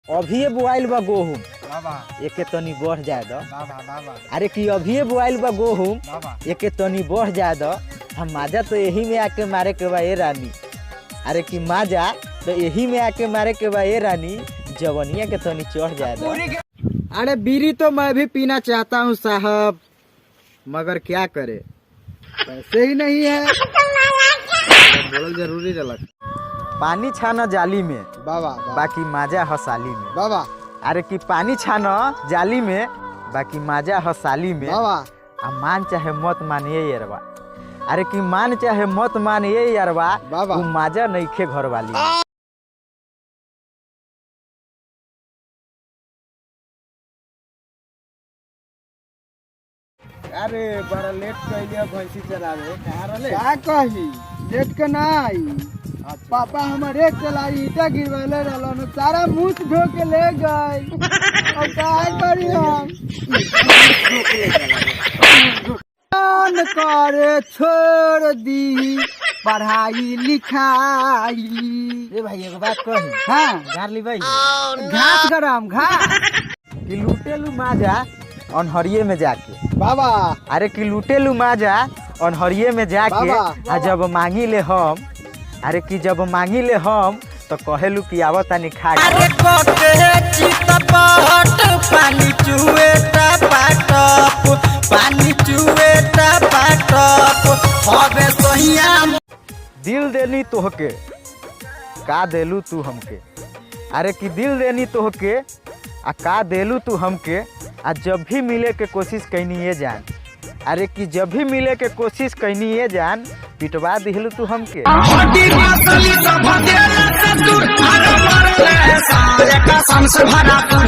अभी बुआइल बा गोहूं बाबा एके तनी बढ़ जाए दो। बाबा बाबा अरे कि अभी बुआइल बा गोहूं बाबा एके तनी बढ़ जाए दो। हम माजा तो यही में आके मारे के बा ए रानी। अरे कि माजा तो यही में आके मारे के बा ए रानी, जवनिया के तनी चढ़ जाए दो। अरे बीड़ी तो मैं भी पीना चाहता हूँ साहब, मगर क्या करे, पैसे ही नहीं है। बोलल जरूरी रलक। पानी छाना जाली में बाबा बाकी माजा हसाली में। बाबा अरे कि पानी छाना जाली में बाकी माजा हसाली में। बाबा आ मान चाहे मत मानिए यारवा। अरे कि मान चाहे मत मानिए यारवा, बाबा। वो माजा नइखे घर वाली। अरे बड़ा लेट कइले भैंसी चरावे, कहाँ रहले? क्या कही लेट के ना आई। पापा हमारे एक चलाई ईटा गिरवाले रहलन, सारा मुंह धो के ले गए। अब क्या करी हम? मन करे छोड़ दी पढ़ाई लिखाई। ए भाई एगो बात कही। हाँ गार ली भाई। घास गरम घास। कि लूटेलू माजा अनहरिये में जाके। बाबा अरे कि लूटेलू माजा अनहरिये में जाके। बाबा। आ जब मांगी ले हम, अरे कि जब मांगी ले हम तो कहेलू कि आवत तानी खा के। अरे कोके चितपट पानी चुए टपाटप, पानी चुए टपाटप हवे सहिया। दिल देनी तोहके का देलू तू हमके। अरे कि दिल देनी तोहके आ का देलू तू हमके। आ जब भी मिले के कोशिश कैनी ये जान। अरे कि जब भी मिले के कोशिश कैनी ये जान, पिटवा दिलू तू हमके। हड्डी मसली सब देला से दूर, अरे मरले सारे कसम से भरा दूर।